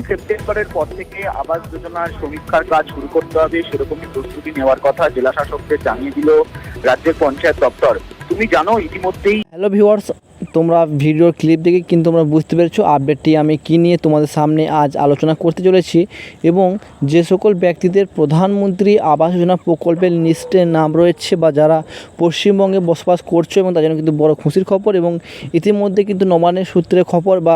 সেপ্টেম্বরের পর থেকে আবাস যোজনার সমীক্ষার কাজ শুরু করতে হবে, সেরকমই প্রস্তুতি নেওয়ার কথা জেলা শাসকদের জানিয়ে দিল রাজ্যের পঞ্চায়েত দপ্তর। তুমি জানো ইতিমধ্যেই। হ্যালো ভিউয়ার্স, তোমরা ভিডিওর ক্লিপ দেখে কিন্তু তোমরা বুঝতে পেরেছো আপডেটটি আমি কী নিয়ে তোমাদের সামনে আজ আলোচনা করতে চলেছি এবং যে সকল ব্যক্তিদের প্রধানমন্ত্রী আবাস যোজনা প্রকল্পের লিস্টে নাম রয়েছে বা যারা পশ্চিমবঙ্গে বসবাস করছো এবং তার জন্য কিন্তু বড় খুশির খবর। এবং ইতিমধ্যে কিন্তু নবান্নের সূত্রে খবর বা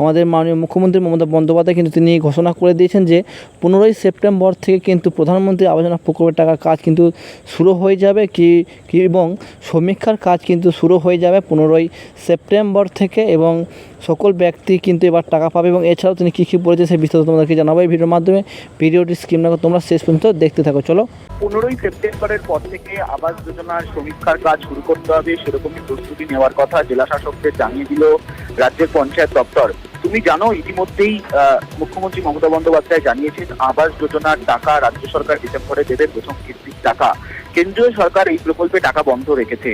আমাদের মাননীয় মুখ্যমন্ত্রী মমতা বন্দ্যোপাধ্যায় কিন্তু তিনি ঘোষণা করে দিয়েছেন যে 15ই সেপ্টেম্বর থেকে কিন্তু প্রধানমন্ত্রী আবাস যোজনা প্রকল্পের টাকার কাজ কিন্তু শুরু হয়ে যাবে এবং সমীক্ষার কাজ কিন্তু শুরু হয়ে যাবে 15ই সেপ্টেম্বর থেকে এবং সকল ব্যক্তি কিন্তু এবার টাকা পাবে। এবং এছাড়াও তিনি কী বলেছে সেই বিস্তারিত তোমাদেরকে জানাবো এই ভিডিওর মাধ্যমে। ভিডিওটি স্কিপ না করে তোমরা শেষ পর্যন্ত দেখতে থাকো। চলো, 15ই সেপ্টেম্বরের পর থেকে আবাস যোজনার সমীক্ষার কাজ শুরু করতে হবে, সেরকমই প্রস্তুতি নেওয়ার কথা জেলা শাসকদের জানিয়ে দিল রাজ্যের পঞ্চায়েত দপ্তর। তুমি জানো ইতিমধ্যেই মুখ্যমন্ত্রী মমতা বন্দ্যোপাধ্যায় জানিয়েছেন আবাস যোজনার টাকা রাজ্য সরকার ডিসেম্বরে দেবে প্রথম কিস্তির টাকা। কেন্দ্রীয় সরকার এই প্রকল্পে টাকা বন্ধ রেখেছে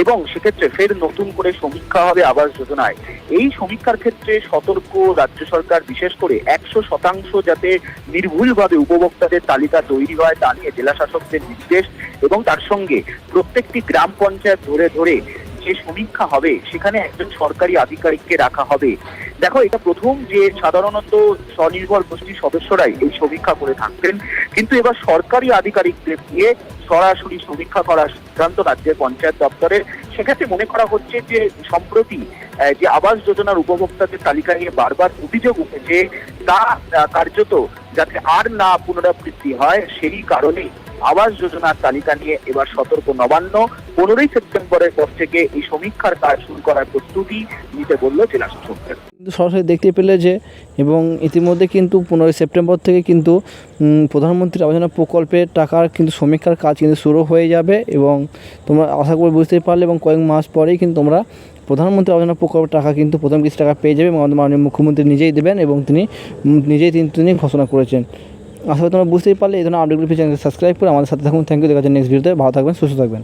এবং সেক্ষেত্রে ফের নতুন করে সমীক্ষা হবে আবাস যোজনায়। এই সমীক্ষার ক্ষেত্রে সতর্ক রাজ্য সরকার, বিশেষ করে 100% যাতে নির্ভুলভাবে উপভোক্তাদের তালিকা তৈরি হয় তা নিয়ে জেলা শাসকদের নির্দেশ এবং তার সঙ্গে প্রত্যেকটি গ্রাম পঞ্চায়েত ধরে ধরে যে সমীক্ষা হবে সেখানে একজন সরকারি আধিকারিককে রাখা হবে। দেখো, এটা প্রথম যে সাধারণত স্বনির্ভর গোষ্ঠীর সদস্যরাই এই সমীক্ষা করে থাকতেন, কিন্তু এবার সরকারি আধিকারিকদের দিয়ে সরাসরি সমীক্ষা করার সিদ্ধান্ত রাজ্যের পঞ্চায়েত দপ্তরের। সেক্ষেত্রে মনে করা হচ্ছে যে সম্প্রতি যে আবাস যোজনার উপভোক্তাদের তালিকা নিয়ে বারবার অভিযোগ উঠেছে তা কার্যত যাতে আর না পুনরাবৃত্তি হয়, সেই কারণে আবাস যোজনার তালিকা নিয়ে এবার সতর্ক নবান্ন। 15ই সেপ্টেম্বরের পর থেকে এই সমীক্ষার কাজ শুরু করার প্রস্তুতি নিতে বলল জেলা শাসকদের। কিন্তু সরাসরি দেখতে পেলে যে এবং ইতিমধ্যে কিন্তু 15ই সেপ্টেম্বর থেকে কিন্তু প্রধানমন্ত্রী আবাস যোজনা প্রকল্পের টাকার কিন্তু সমীক্ষার কাজ কিন্তু শুরু হয়ে যাবে এবং তোমরা আশা করি বুঝতেই পারলে এবং কয়েক মাস পরেই কিন্তু তোমরা প্রধানমন্ত্রী আবাস যোজনা প্রকল্পের টাকা কিন্তু প্রথম কিস্তি টাকা পেয়ে যাবে এবং আমাদের মাননীয় মুখ্যমন্ত্রী নিজেই দেবেন এবং তিনি ঘোষণা করেছেন। আশা করি তোমরা বুঝতেই পারলে এই ধরনের আপডেটগুলো চ্যানেলকে সাবস্ক্রাইব করে আমাদের সাথে থাকুন। Thank you. দেখা যাচ্ছে নেক্সট ভিডিওতে। ভালো থাকবেন, সুস্থ থাকবেন।